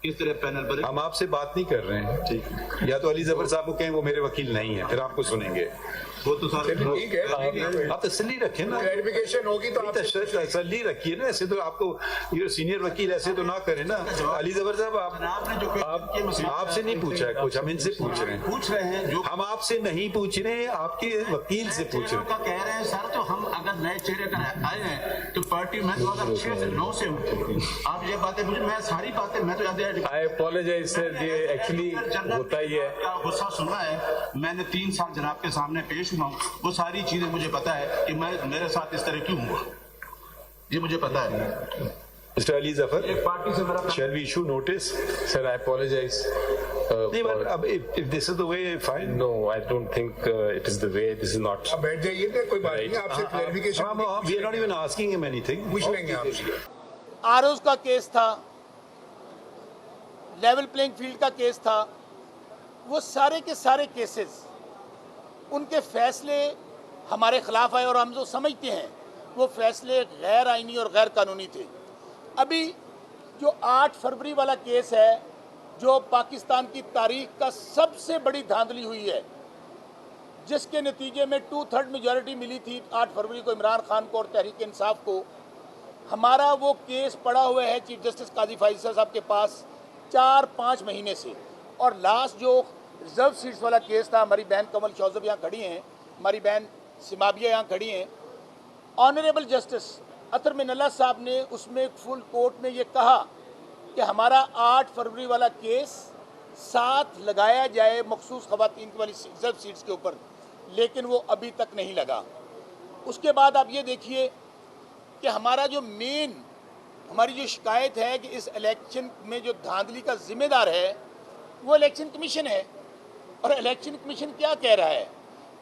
किस तरह पैनल बने? हम आपसे बात नहीं कर रहे हैं, ठीक है? या तो अली जफर साहब को कहें वो मेरे वकील नहीं है, फिर आपको सुनेंगे। वो तो सारे ठीक है, आप तसल्ली रखें ना, क्लैरिफिकेशन होगी तो आप तसल्ली रखिए ना। ऐसे तो आपको ये सीनियर वकील ऐसे तो ना करें ना। अली जफर साहब आपने जो आपसे नहीं पूछा है कुछ, हम इनसे पूछ रहे हैं जो हम आपसे नहीं पूछ रहे हैं, आपके वकील से पूछ रहे हैं। कह रहे हैं सर, तो हम अगर नए चेहरे कर आए हैं तो पार्टी में 2006 से 9 से हूँ। आप ये बातें मुझे, मैं सारी बातें मैं तो याद है। आई अपोलोजाइज सर, ये एक्चुअली होता ही है। गुस्सा सुना है, मैंने 3 साल जनाब के सामने पेश हुआ हूँ, वो सारी चीजें मुझे पता है कि मैं मेरे साथ इस तरह क्यों हुआ, ये मुझे पता है। Mr. Ali Zafar, एक पार्टी से मेरा shall we issue notice? Sir, I apologize. नहीं, but अब if this is the way, fine. No, I don't think it is the way. This is not. आप बैठ जाइए ना, कोई बात नहीं, आपसे clarification We are not even asking him anything. पूछ लेंगे आपसे। आरोज का केस था, लेवल प्लेइंग फील्ड का केस था, वो सारे के सारे केसेस, उनके फैसले हमारे खिलाफ आए और हम जो समझते हैं वो फैसले गैर आईनी और गैर कानूनी थे। अभी जो 8 फरवरी वाला केस है, जो पाकिस्तान की तारीख का सबसे बड़ी धांधली हुई है, जिसके नतीजे में 2/3 मेजॉरिटी मिली थी 8 फरवरी को इमरान खान को और तहरीक इंसाफ को, हमारा वो केस पड़ा हुआ है चीफ जस्टिस काजी फैसल साहब के पास 4-5 महीने से। और लास्ट जो रिजर्व सीट्स वाला केस था, हमारी बहन कमल शौजब यहाँ खड़ी हैं, हमारी बहन सिमाबिया यहाँ खड़ी हैं, ऑनरेबल जस्टिस अतर मिनल्ला साहब ने उसमें फुल कोर्ट में ये कहा कि हमारा 8 फरवरी वाला केस साथ लगाया जाए मखसूस ख़वातीन वाली रिजर्व सीट्स के ऊपर, लेकिन वो अभी तक नहीं लगा। उसके बाद आप ये देखिए कि हमारा जो हमारी जो शिकायत है कि इस इलेक्शन में जो धांधली का जिम्मेदार है वो इलेक्शन कमीशन है। और इलेक्शन कमीशन क्या कह रहा है?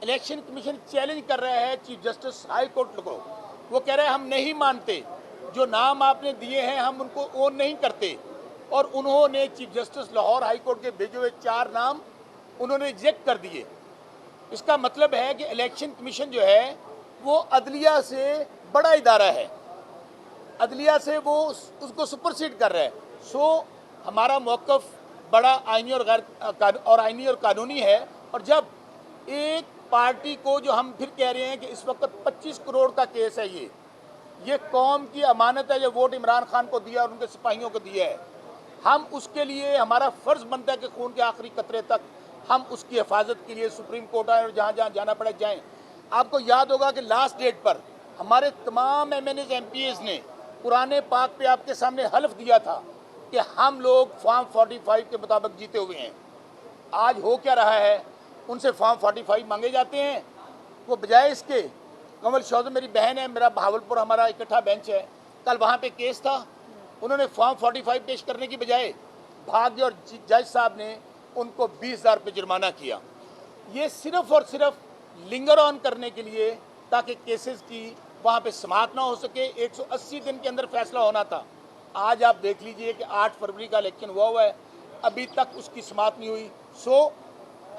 इलेक्शन कमीशन चैलेंज कर रहा है चीफ जस्टिस हाई कोर्ट को। वो कह रहा है हम नहीं मानते, जो नाम आपने दिए हैं हम उनको ओन नहीं करते। और उन्होंने chief justice Lahore high court के भेजे हुए 4 नाम उन्होंने रिजेक्ट कर दिए। इसका मतलब है कि इलेक्शन कमीशन जो है वो अदलिया से बड़ा इदारा है, अदलिया से वो उसको सुपरसीड कर रहा है। सो हमारा मौक़िफ़ बड़ा आईनी और आईनी और कानूनी है। और जब एक पार्टी को, जो हम फिर कह रहे हैं कि इस वक्त 25 करोड़ का केस है, ये कौम की अमानत है, जो वोट इमरान खान को दिया और उनके सिपाहियों को दिया है, हम उसके लिए हमारा फ़र्ज़ बनता है कि खून के आखिरी कतरे तक हम उसकी हिफाजत के लिए सुप्रीम कोर्ट आए और जहाँ जहाँ जाना पड़े जाएँ। आपको याद होगा कि लास्ट डेट पर हमारे तमाम MNAs MPAs ने कुरान पाक पे आपके सामने हल्फ दिया था कि हम लोग फॉर्म 45 के मुताबिक जीते हुए हैं। आज हो क्या रहा है? उनसे फॉर्म 45 मांगे जाते हैं, वो बजाय इसके, कमल शौजब मेरी बहन है, मेरा भावलपुर हमारा इकट्ठा बेंच है, कल वहाँ पे केस था, उन्होंने फॉर्म 45 पेश करने की बजाय भाग गए और जज साहब ने उनको 20,000 रुपये जुर्माना किया। ये सिर्फ़ और सिर्फ लिंगर ऑन करने के लिए, ताकि केसेस की वहाँ पे समाप्त ना हो सके। 180 दिन के अंदर फैसला होना था। आज आप देख लीजिए कि 8 फरवरी का इलेक्शन हुआ है, अभी तक उसकी समाप्त नहीं हुई। सो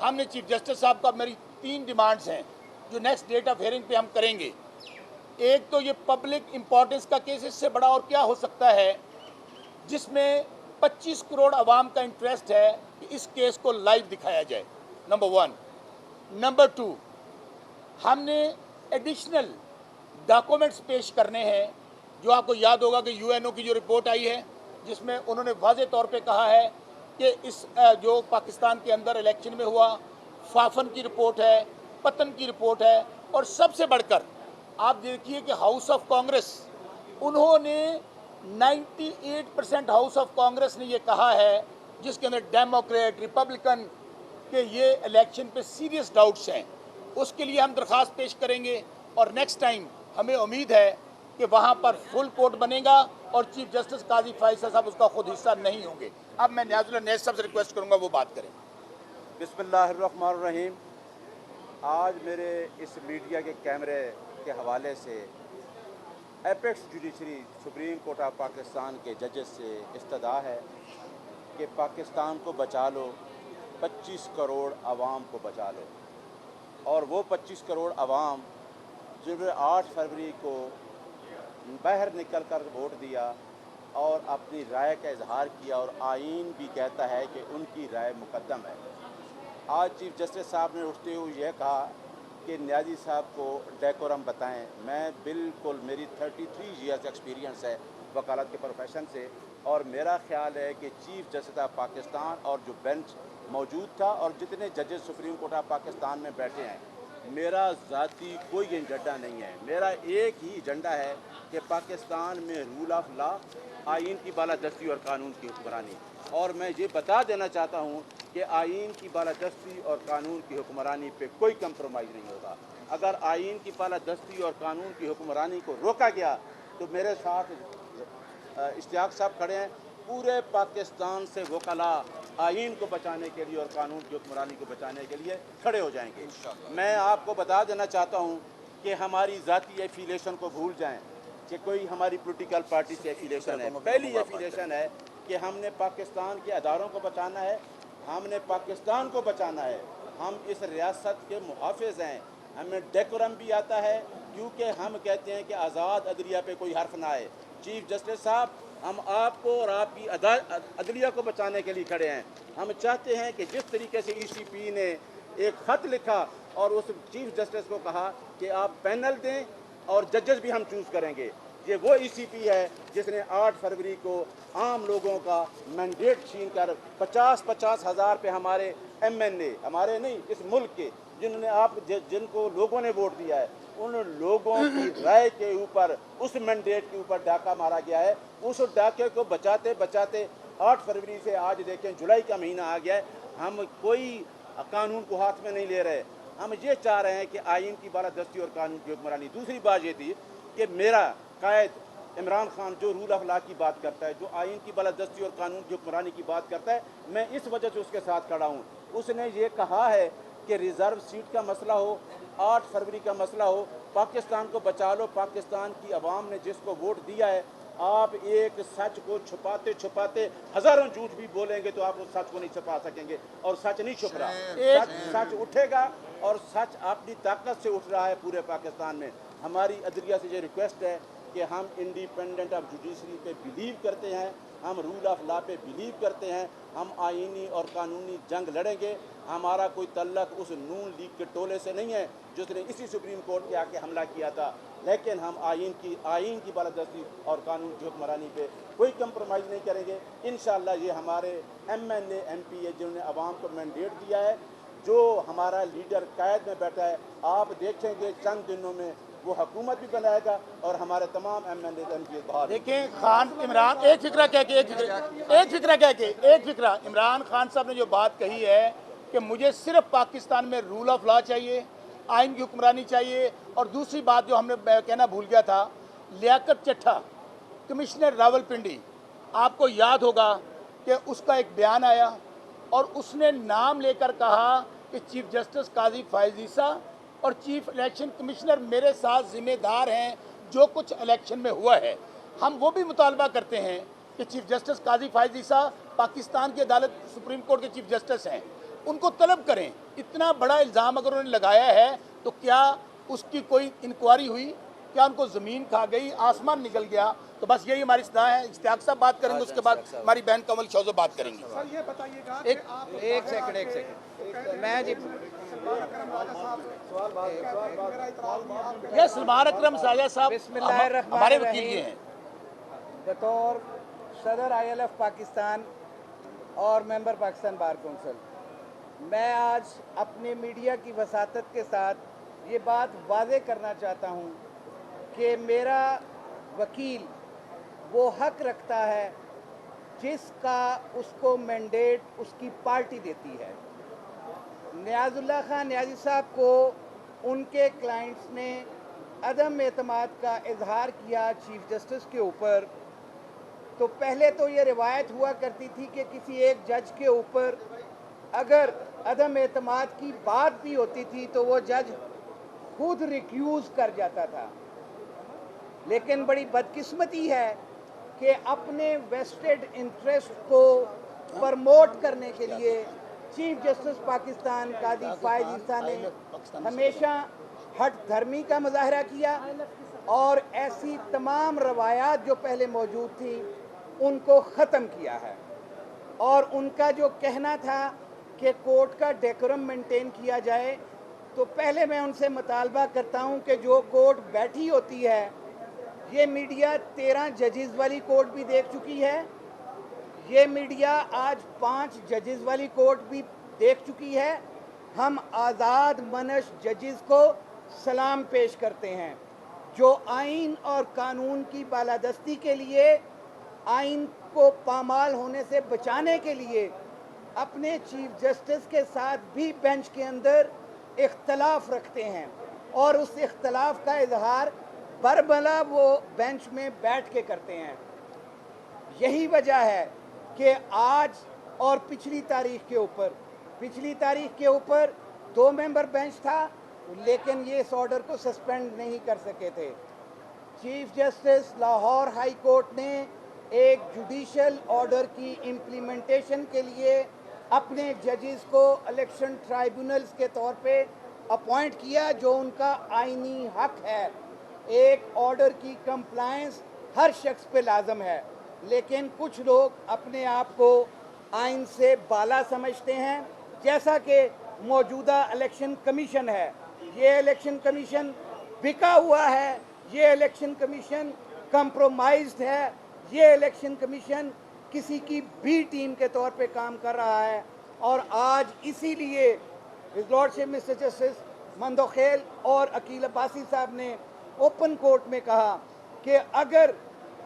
हमने चीफ जस्टिस साहब का, मेरी 3 डिमांड्स हैं जो नेक्स्ट डेट ऑफ हियरिंग पे हम करेंगे। एक तो ये पब्लिक इम्पोर्टेंस का केस, इससे बड़ा और क्या हो सकता है, जिसमें 25 करोड़ आवाम का इंटरेस्ट है कि इस केस को लाइव दिखाया जाए, नंबर 1। नंबर 2, हमने एडिशनल डॉक्यूमेंट्स पेश करने हैं। जो आपको याद होगा कि UNO की जो रिपोर्ट आई है, जिसमें उन्होंने वाज़े तौर पे कहा है कि इस जो पाकिस्तान के अंदर इलेक्शन में हुआ, फाफन की रिपोर्ट है, पतन की रिपोर्ट है, और सबसे बढ़कर आप देखिए कि हाउस ऑफ कांग्रेस, उन्होंने 98% हाउस ऑफ कांग्रेस ने ये कहा है, जिसके अंदर डेमोक्रेट, रिपब्लिकन के ये इलेक्शन पे सीरियस डाउट्स हैं। उसके लिए हम दरख्वास्त पेश करेंगे और नेक्स्ट टाइम हमें उम्मीद है कि वहाँ पर फुल कोर्ट बनेगा और चीफ जस्टिस काजी फैसल साहब उसका खुद हिस्सा नहीं होंगे। अब मैं न्याजुल नैस साहब से रिक्वेस्ट करूँगा वो बात करें। बिस्मिल्लाहिर्रहमानिर्रहीम। आज मेरे इस मीडिया के कैमरे के हवाले से apex judiciary supreme court of Pakistan के जजेस से इस्तदा है कि पाकिस्तान को बचा लो, 25 करोड़ आवाम को बचा लो। और वो 25 करोड़ आवाम जिन्होंने 8 फरवरी को बाहर निकल कर वोट दिया और अपनी राय का इजहार किया और आईन भी कहता है कि उनकी राय मुकद्दम है। आज चीफ जस्टिस साहब ने उठते हुए यह कहा कि न्याजी साहब को डेकोरम बताएं। मैं बिल्कुल, मेरी 33 ईयर्स एक्सपीरियंस है वकालत के प्रोफेशन से, और मेरा ख्याल है कि चीफ जस्टिस ऑफ पाकिस्तान और जो बेंच मौजूद था और जितने जजेस सुप्रीम कोर्ट ऑफ पाकिस्तान में बैठे हैं, मेरा ज़ाती कोई एजेंडा नहीं है। मेरा एक ही एजेंडा है कि पाकिस्तान में रूल ऑफ लॉ, आइन की बालादस्ती और कानून की हुक्मरानी। और मैं ये बता देना चाहता हूँ कि आइन की बालादस्ती और कानून की हुक्मरानी पे कोई कंप्रोमाइज़ नहीं होगा। अगर आइन की बालादस्ती और कानून की हुक्मरानी को रोका गया तो मेरे साथ इश्तियाक साहब खड़े हैं, पूरे पाकिस्तान से वकला आइन को बचाने के लिए और कानून की हुक्मरानी को बचाने के लिए खड़े हो जाएंगे। मैं आपको बता देना चाहता हूँ कि हमारी ज़ाती एफिलेशन को भूल जाएं कि कोई हमारी पॉलिटिकल पार्टी से एफिलेशन है। पहली एफिलेशन है कि हमने पाकिस्तान के अदारों को बचाना है, हमने पाकिस्तान को बचाना है, हम इस रियासत के मुहाफ़िज़ हैं। हमें डेकोरम भी आता है क्योंकि हम कहते हैं कि आज़ाद अदलिया पे कोई हर्फ ना आए। चीफ जस्टिस साहब, हम आपको और आपकी अदलिया को बचाने के लिए खड़े हैं। हम चाहते हैं कि जिस तरीके से ECP ने एक ख़त लिखा और उस चीफ जस्टिस को कहा कि आप पैनल दें और जजेस भी हम चूज़ करेंगे, ये वो ECP है जिसने 8 फरवरी को आम लोगों का मैंडेट छीन कर 50-50 हज़ार पे हमारे MNA, हमारे नहीं इस मुल्क के, जिन्होंने जिनको लोगों ने वोट दिया है, उन लोगों की राय के ऊपर, उस मैंडेट के ऊपर डाका मारा गया है। उस डाके को बचाते बचाते 8 फरवरी से आज देखें जुलाई का महीना आ गया है, हम कोई कानून को हाथ में नहीं ले रहे। हम ये चाह रहे हैं कि आइन की बालादस्ती और कानून की हुक्मरानी। दूसरी बात ये थी कि मेरा कायद इमरान खान जो रूल ऑफ लॉ की बात करता है, जो आइन की बालादस्ती और कानून की हुक्मरानी की बात करता है, मैं इस वजह से उसके साथ खड़ा हूँ। उसने ये कहा है कि रिज़र्व सीट का मसला हो, 8 फरवरी का मसला हो, पाकिस्तान को बचा लो। पाकिस्तान की आवाम ने जिसको वोट दिया है, आप एक सच को छुपाते छुपाते हज़ारों झूठ भी बोलेंगे तो आप उस सच को नहीं छुपा सकेंगे, और सच नहीं छुप रहा। सच उठेगा और सच अपनी ताकत से उठ रहा है पूरे पाकिस्तान में। हमारी अदलिया से ये रिक्वेस्ट है कि हम इंडिपेंडेंट ऑफ जुडिशरी पे बिलीव करते हैं, हम रूल ऑफ लॉ पे बिलीव करते हैं, हम आइनी और कानूनी जंग लड़ेंगे। हमारा कोई तल्लक उस नून लीग के टोले से नहीं है जिसने इसी सुप्रीम कोर्ट के आके हमला किया था, लेकिन हम आइन की बालादस्ती और कानून की हुक्मरानी पे कोई कंप्रोमाइज़ नहीं करेंगे। इंशाअल्लाह ये हमारे MNA MP है जिन्होंने आवाम को मैंडेट दिया है, जो हमारा लीडर कायद में बैठा है, आप देखेंगे चंद दिनों में वो हुकूमत भी बनाएगा और हमारे तमाम MNA MP बाहर। देखें, खान इमरान एक फिक्रा इमरान खान साहब ने जो बात कही है कि मुझे सिर्फ पाकिस्तान में रूल ऑफ लॉ चाहिए, आइन की हुक्मरानी चाहिए, और दूसरी बात जो हमने कहना भूल गया था, लियाकत चट्ठा कमिश्नर रावलपिंडी, आपको याद होगा कि उसका एक बयान आया और उसने नाम लेकर कहा कि चीफ जस्टिस काजी फायज़ ईसा और चीफ इलेक्शन कमिश्नर मेरे साथ जिम्मेदार हैं जो कुछ इलेक्शन में हुआ है। हम वो भी मुतालबा करते हैं कि चीफ जस्टिस काजी फायज़ ईसा पाकिस्तान की अदालत सुप्रीम कोर्ट के चीफ जस्टिस हैं, उनको तलब करें। इतना बड़ा इल्ज़ाम अगर उन्होंने लगाया है तो क्या उसकी कोई इंक्वायरी हुई, क्या उनको ज़मीन खा गई, आसमान निकल गया? तो बस यही हमारी सलाह है। इश्तियाक साहब बात करेंगे, उसके बाद हमारी बहन कमल शौजो बात करेंगे। सर ये बताइएगा एक सेकंड मैं जी यह सलमान अकरम साजा साहब हमारे वकील ये हैं। बतौर सदर ILF पाकिस्तान और मेंबर पाकिस्तान बार कौंसिल, मैं आज अपने मीडिया की वसातत के साथ ये बात वाज़े करना चाहता हूँ कि मेरा वकील वो हक रखता है जिसका उसको मैंडेट उसकी पार्टी देती है। नियाज़ुल्लाह खान नियाज़ी साहब को उनके क्लाइंट्स ने अदम एतमाद का इजहार किया चीफ जस्टिस के ऊपर, तो पहले तो ये रिवायत हुआ करती थी कि किसी एक जज के ऊपर अगर अदम एतमाद की बात भी होती थी तो वो जज खुद रिक्यूज़ कर जाता था। लेकिन बड़ी बदकिस्मती है कि अपने वेस्टेड इंटरेस्ट को प्रमोट करने के लिए चीफ जस्टिस पाकिस्तान काजी फायज़ ईसा ने हमेशा हट धर्मी का मुजाहरा किया और ऐसी तमाम रवायात जो पहले मौजूद थी उनको ख़त्म किया है। और उनका जो कहना था कि कोर्ट का डेकोरम मेंटेन किया जाए, तो पहले मैं उनसे मुतालबा करता हूं कि जो कोर्ट बैठी होती है, ये मीडिया 13 जजेस वाली कोर्ट भी देख चुकी है, ये मीडिया आज 5 जजेस वाली कोर्ट भी देख चुकी है। हम आज़ाद मनश जजेस को सलाम पेश करते हैं, जो आइन और कानून की बालादस्ती के लिए, आइन को पामाल होने से बचाने के लिए अपने चीफ जस्टिस के साथ भी बेंच के अंदर इख्तलाफ रखते हैं, और उस इख्तलाफ का इजहार बरबला वो बेंच में बैठ के करते हैं। यही वजह है कि आज और पिछली तारीख के ऊपर 2 मेंबर बेंच था, लेकिन ये इस ऑर्डर को सस्पेंड नहीं कर सके थे। Chief justice Lahore high court ने एक जुडिशल ऑर्डर की इम्प्लीमेंटेशन के लिए अपने जजेस को इलेक्शन ट्राइब्यूनल्स के तौर पे अपॉइंट किया, जो उनका आईनी हक है। एक ऑर्डर की कंप्लायंस हर शख्स पे लाजम है, लेकिन कुछ लोग अपने आप को आइन से बाला समझते हैं, जैसा कि मौजूदा इलेक्शन कमीशन है। ये इलेक्शन कमीशन बिका हुआ है, ये इलेक्शन कमीशन कंप्रोमाइज्ड है, ये इलेक्शन कमीशन किसी की बी टीम के तौर पे काम कर रहा है। और आज इसीलिए his lordship mister justice Mandokhel और अकील अब्बासी साहब ने ओपन कोर्ट में कहा कि अगर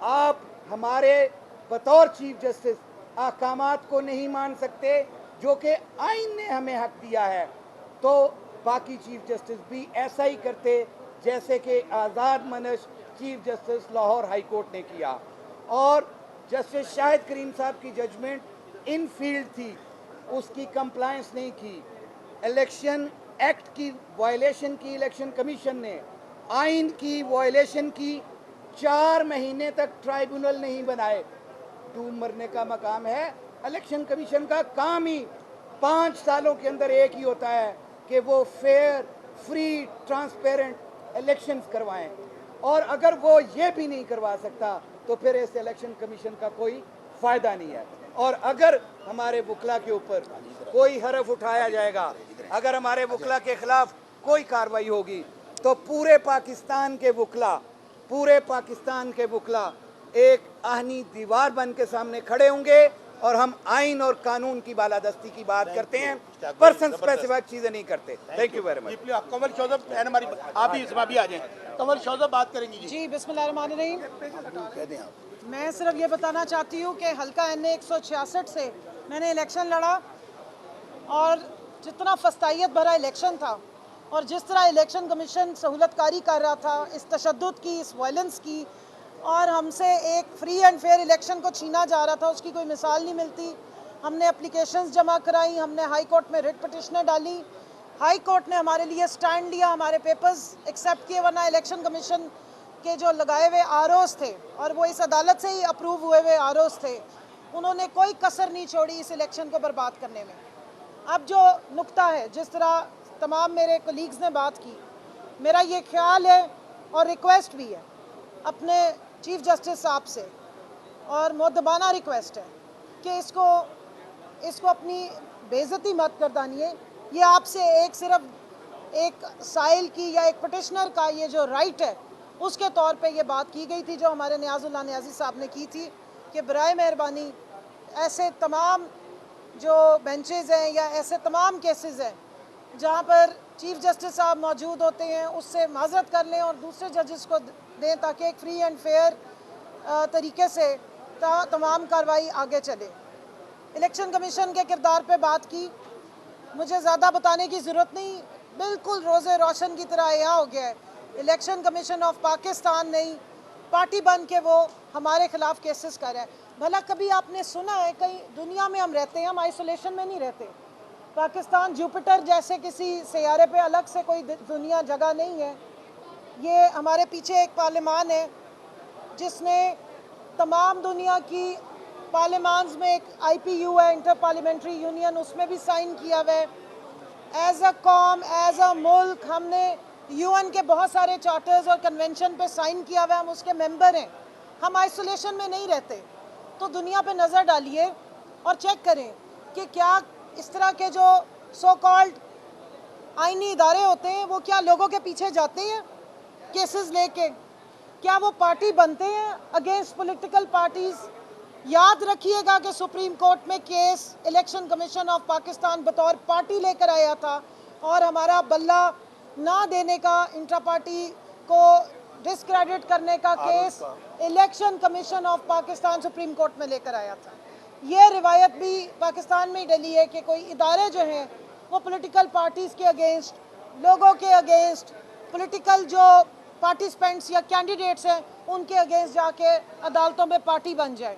आप हमारे बतौर चीफ जस्टिस अहकामात को नहीं मान सकते जो कि आइन ने हमें हक दिया है, तो बाकी चीफ जस्टिस भी ऐसा ही करते जैसे कि आज़ाद मनश chief justice Lahore high court ने किया। और जस्टिस शाहिद करीम साहब की जजमेंट इन फील्ड थी, उसकी कंप्लायंस नहीं की। इलेक्शन एक्ट की वायलेशन की इलेक्शन कमीशन ने, आइन की वायलेशन की, 4 महीने तक ट्राइब्यूनल नहीं बनाए। डूब मरने का मकाम है। इलेक्शन कमीशन का काम ही 5 सालों के अंदर एक ही होता है कि वो फेयर, फ्री, ट्रांसपेरेंट इलेक्शंस करवाएं, और अगर वो ये भी नहीं करवा सकता तो फिर इस इलेक्शन कमीशन का कोई फ़ायदा नहीं है। और अगर हमारे वकला के ऊपर कोई हरफ उठाया जाएगा, अगर हमारे वकला के ख़िलाफ़ कोई कार्रवाई होगी, तो पूरे पाकिस्तान के वकला एक आहनी दीवार बन के सामने खड़े होंगे, और हम आइन और कानून की बालादस्ती की बात करते हैं, पर्सन स्पेसिफिक चीज़ें नहीं करते। Thank you very much. Kamal Chaudhary बहन हमारी, आप भी इसमें भी आ जाएं। कमल चौधरी बात करेंगी जी। बिस्मिल्लाहिर्रहमानिर्रहीम। मैं सिर्फ ये बताना चाहती हूँ कि हल्का NA 166 से मैंने इलेक्शन लड़ा, और जितना फस्तायत भरा इलेक्शन था, और जिस तरह इलेक्शन कमीशन सहूलतकारी कर रहा था, इस तशद्दुद की, इस वायलेंस की, और हमसे एक फ्री एंड फेयर इलेक्शन को छीना जा रहा था, उसकी कोई मिसाल नहीं मिलती। हमने एप्लीकेशंस जमा कराई, हमने हाई कोर्ट में रिट पिटिशनें डाली, हाई कोर्ट ने हमारे लिए स्टैंड लिया, हमारे पेपर्स एक्सेप्ट किए, वरना इलेक्शन कमीशन के जो लगाए हुए आरओज़ थे, और वो इस अदालत से ही अप्रूव हुए हुए आरओज़ थे, उन्होंने कोई कसर नहीं छोड़ी इस इलेक्शन को बर्बाद करने में। अब जो नुक्ता है, जिस तरह तमाम मेरे कलीग्स ने बात की, मेरा ये ख्याल है और रिक्वेस्ट भी है अपने चीफ जस्टिस साहब से, और मुअद्दबाना रिक्वेस्ट है कि इसको अपनी बेइज्जती मत करदानिए। ये आपसे सिर्फ एक साइल की या एक पटिशनर का ये जो राइट है, उसके तौर पे ये बात की गई थी, जो हमारे नियाज़ुल्लाह नियाज़ी साहब ने की थी, कि बराए मेहरबानी ऐसे तमाम जो बेंचेज़ हैं या ऐसे तमाम केसेस हैं जहाँ पर चीफ जस्टिस साहब मौजूद होते हैं, उससे माजरत कर लें और दूसरे जजेस को दें, ताकि एक फ्री एंड फेयर तरीके से तमाम कार्रवाई आगे चले। इलेक्शन कमीशन के किरदार पे बात की, मुझे ज़्यादा बताने की ज़रूरत नहीं, बिल्कुल रोज़े रोशन की तरह यह हो गया है। इलेक्शन कमीशन ऑफ पाकिस्तान नहीं, पार्टी बन के वो हमारे ख़िलाफ़ केसेस कर रहा है। भला कभी आपने सुना है, कहीं दुनिया में हम रहते हैं, हम आइसोलेशन में नहीं रहते। पाकिस्तान जुपिटर जैसे किसी सैयारे पे अलग से कोई दुनिया जगह नहीं है। ये हमारे पीछे एक पार्लियामान है जिसने तमाम दुनिया की पार्लियामान्स में, एक IPU है, इंटर पार्लियामेंट्री यूनियन, उसमें भी साइन किया हुआ है। एज अ कौम, एज अ मुल्क हमने UN के बहुत सारे चार्टर्स और कन्वेंशन पे साइन किया हुआ है, हम उसके मेंबर हैं। हम आइसोलेशन में नहीं रहते। तो दुनिया पे नज़र डालिए और चेक करें कि क्या इस तरह के जो सो कॉल्ड आईनी इदारे होते हैं वो क्या लोगों के पीछे जाते हैं केसेस लेके, क्या वो पार्टी बनते हैं अगेंस्ट पॉलिटिकल पार्टीज। याद रखिएगा कि सुप्रीम कोर्ट में case election commission of Pakistan बतौर पार्टी लेकर आया था और हमारा बल्ला ना देने का, इंट्रा पार्टी को डिस्क्रेडिट करने का case election commission of Pakistan supreme court में लेकर आया था। ये रिवायत भी पाकिस्तान में ही डली है कि कोई इदारे जो हैं वो पॉलिटिकल पार्टीज़ के अगेंस्ट, लोगों के अगेंस्ट, पॉलिटिकल जो पार्टिसिपेंट्स या कैंडिडेट्स हैं उनके अगेंस्ट जाके अदालतों में पार्टी बन जाए,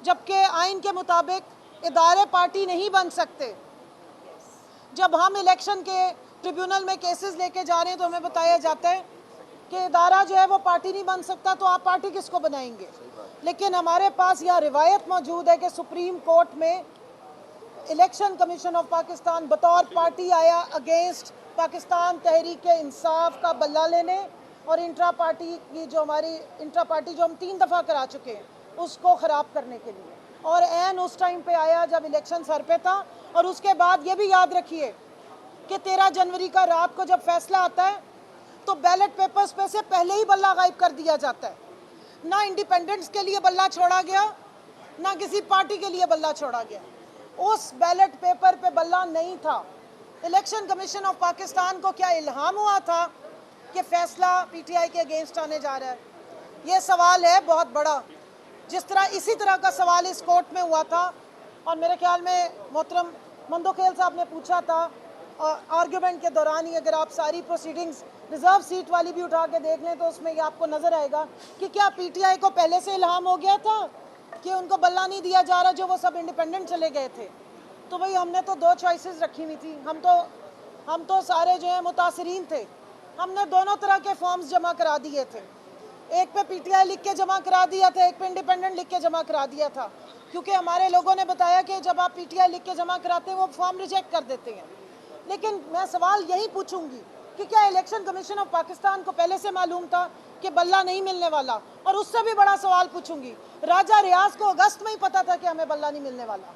जबकि आइन के मुताबिक इदारे पार्टी नहीं बन सकते। जब हम इलेक्शन के ट्रिब्यूनल में केसेस लेके जा रहे हैं तो हमें बताया जाता है कि इदारा जो है वो पार्टी नहीं बन सकता, तो आप पार्टी किसको बनाएंगे। लेकिन हमारे पास यह रिवायत मौजूद है कि सुप्रीम कोर्ट में इलेक्शन कमीशन ऑफ पाकिस्तान बतौर पार्टी आया अगेंस्ट पाकिस्तान तहरीक इंसाफ का बल्ला लेने और इंट्रा पार्टी की जो हमारी इंट्रा पार्टी जो हम 3 दफ़ा करा चुके हैं उसको ख़राब करने के लिए, और एन उस टाइम पे आया जब इलेक्शन सर पे था। और उसके बाद ये भी याद रखिए कि 13 जनवरी का रात को जब फैसला आता है तो बैलेट पेपर्स पे से पहले ही बल्ला गायब कर दिया जाता है। ना इंडिपेंडेंट्स के लिए बल्ला छोड़ा गया, ना किसी पार्टी के लिए बल्ला छोड़ा गया। उस बैलेट पेपर पे बल्ला नहीं था। इलेक्शन कमीशन ऑफ पाकिस्तान को क्या इल्हाम हुआ था कि फैसला पीटीआई के अगेंस्ट आने जा रहा है? ये सवाल है बहुत बड़ा। जिस तरह इसी तरह का सवाल इस कोर्ट में हुआ था और मेरे ख्याल में मोहतरम मंदोखेल साहब ने पूछा था आर्ग्यूमेंट के दौरान ही, अगर आप सारी प्रोसीडिंग्स रिजर्व सीट वाली भी उठा के देख लें तो उसमें आपको नज़र आएगा कि क्या पीटीआई को पहले से इल्हाम हो गया था कि उनको बल्ला नहीं दिया जा रहा, जो वो सब इंडिपेंडेंट चले गए थे। तो भाई हमने तो 2 चॉइसेस रखी हुई थी। हम तो सारे जो है मुतासरीन थे। हमने दोनों तरह के फॉर्म्स जमा करा दिए थे। एक पे पीटीआई लिख के जमा करा दिया था, एक पे इंडिपेंडेंट लिख के जमा करा दिया था, क्योंकि हमारे लोगों ने बताया कि जब आप पीटीआई लिख के जमा कराते हैं वो फॉर्म रिजेक्ट कर देते हैं। लेकिन मैं सवाल यही पूछूंगी कि क्या इलेक्शन कमीशन ऑफ पाकिस्तान को पहले से मालूम था कि बल्ला नहीं मिलने वाला? और उससे भी बड़ा सवाल पूछूंगी, राजा रियाज को अगस्त में ही पता था कि हमें बल्ला नहीं मिलने वाला।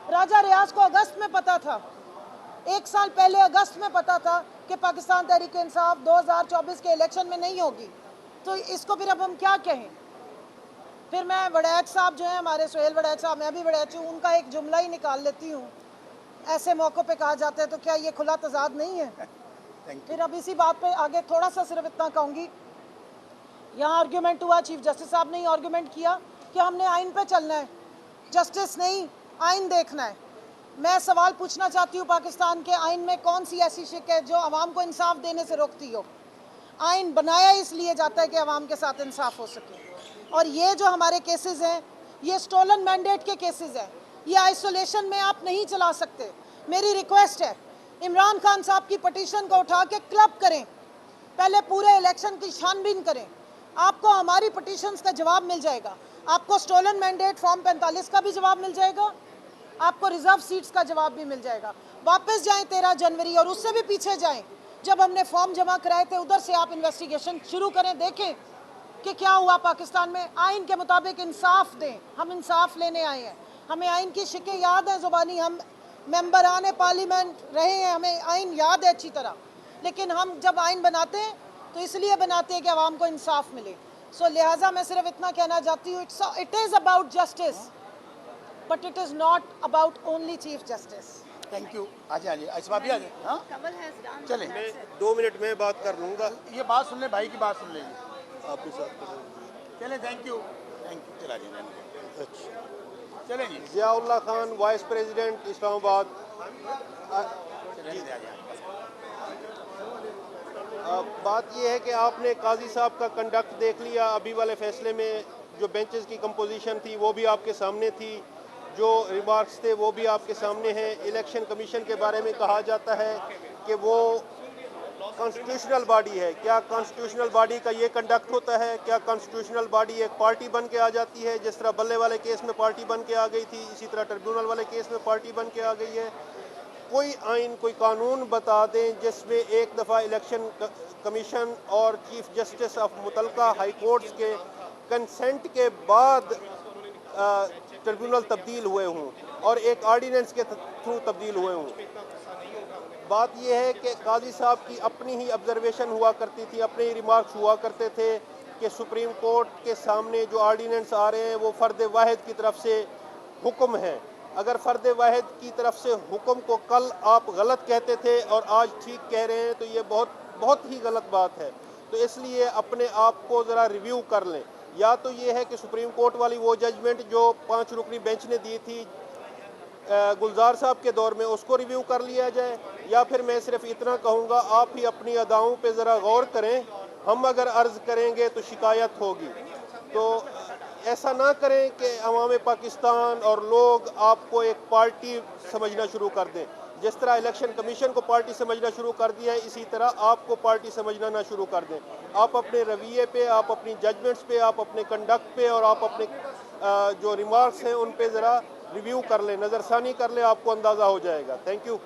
राजा रियाज को अगस्त में पता था, 1 साल पहले अगस्त में पता था कि पाकिस्तान तहरीक इंसाफ 2024 के इलेक्शन में नहीं होगी। तो इसको फिर अब हम क्या कहें? फिर मैं वड़ैच साहब जो है हमारे सुहेल वड़ैच साहब, मैं भी वड़ैच हूँ, उनका एक जुमला ही निकाल लेती हूँ। ऐसे मौक़ों पे कहा जाता है तो क्या ये खुला तजाद नहीं है? फिर अब इसी बात पे आगे थोड़ा सा सिर्फ इतना कहूँगी, यहाँ आर्ग्यूमेंट हुआ, चीफ जस्टिस साहब ने ही आर्ग्यूमेंट किया कि हमने आइन पे चलना है, जस्टिस नहीं आइन देखना है। मैं सवाल पूछना चाहती हूँ, पाकिस्तान के आइन में कौन सी ऐसी शिक है जो आवाम को इंसाफ देने से रोकती हो? आइन बनाया इसलिए जाता है कि आवाम के साथ इंसाफ हो सके। और ये जो हमारे केसेस हैं ये स्टोलन मैंडेट के केसेस हैं, ये आइसोलेशन में आप नहीं चला सकते। मेरी रिक्वेस्ट है, इमरान खान साहब की पटिशन को उठा के क्लब करें, पहले पूरे इलेक्शन की छानबीन करें, आपको हमारी पटिशन्स का जवाब मिल जाएगा। आपको स्टोलन मैंडेट फॉर्म 45 का भी जवाब मिल जाएगा, आपको रिजर्व सीट्स का जवाब भी मिल जाएगा। वापस जाएं 13 जनवरी और उससे भी पीछे जाएं, जब हमने फॉर्म जमा कराए थे उधर से आप इन्वेस्टिगेशन शुरू करें, देखें कि क्या हुआ पाकिस्तान में। आइन के मुताबिक इंसाफ दें, हम इंसाफ लेने आए हैं। हमें आइन की शिकें याद हैं ज़ुबानी, हम मेंबरान पार्लियामेंट रहे हैं, हमें आइन याद है अच्छी तरह। लेकिन हम जब आइन बनाते हैं तो इसलिए बनाते हैं कि आवाम को इंसाफ मिले। सो लिहाजा मैं सिर्फ इतना कहना चाहती हूँ, it is about justice but it is not about only chief justice. Thank you. आ जाइए इस्मा भी आ जाए। हाँ चलें, मैं 2 मिनट में बात कर लूँगा। ये बात सुन ले, भाई की बात सुन लेंगे। आपके साथ चलें, थैंक यू चला जाए। अच्छा, चलें जी, ज़ियाउल्लाह खान वाइस प्रेसिडेंट इस्लामाबाद। बात यह है कि आपने काजी साहब का कंडक्ट देख लिया। अभी वाले फैसले में जो बेंचेस की कंपोजिशन थी वो भी आपके सामने थी, जो रिमार्क्स थे वो भी आपके सामने हैं। इलेक्शन कमीशन के बारे में कहा जाता है कि वो कॉन्स्टिट्यूशनल बॉडी है। क्या कॉन्स्टिट्यूशनल बॉडी का ये कंडक्ट होता है? क्या कॉन्स्टिट्यूशनल बॉडी एक पार्टी बन के आ जाती है? जिस तरह बल्ले वाले केस में पार्टी बन के आ गई थी, इसी तरह ट्रिब्यूनल वाले केस में पार्टी बन के आ गई है। कोई आइन, कोई कानून बता दें जिसमें एक दफ़ा इलेक्शन कमीशन और चीफ जस्टिस ऑफ मुतलका हाई कोर्ट्स के कंसेंट के बाद ट्रिब्यूनल तब्दील हुए हों और एक आर्डीनेंस के थ्रू तब्दील हुए हों। बात यह है कि काजी साहब की अपनी ही ऑब्जर्वेशन हुआ करती थी, अपने ही रिमार्क्स हुआ करते थे कि सुप्रीम कोर्ट के सामने जो आर्डीनेंस आ रहे हैं वो फ़र्द वाहिद की तरफ से हुक्म है। अगर फ़र्द वाहिद की तरफ से हुक्म को कल आप गलत कहते थे और आज ठीक कह रहे हैं तो ये बहुत ही गलत बात है। तो इसलिए अपने आप को ज़रा रिव्यू कर लें। या तो ये है कि सुप्रीम कोर्ट वाली वो जजमेंट जो 5 रुकनी बेंच ने दी थी गुलजार साहब के दौर में, उसको रिव्यू कर लिया जाए, या फिर मैं सिर्फ इतना कहूँगा आप ही अपनी अदाओं पे ज़रा गौर करें। हम अगर अर्ज़ करेंगे तो शिकायत होगी। तो ऐसा ना करें कि अवाम पाकिस्तान और लोग आपको एक पार्टी समझना शुरू कर दें। जिस तरह इलेक्शन कमीशन को पार्टी समझना शुरू कर दिया है, इसी तरह आपको पार्टी समझना ना शुरू कर दें। आप अपने रवैये पे, आप अपनी जजमेंट्स पे, आप अपने कंडक्ट पे और आप अपने जो रिमार्क्स हैं उन पे ज़रा रिव्यू कर लें, नज़रसानी कर लें, आपको अंदाज़ा हो जाएगा। Thank you.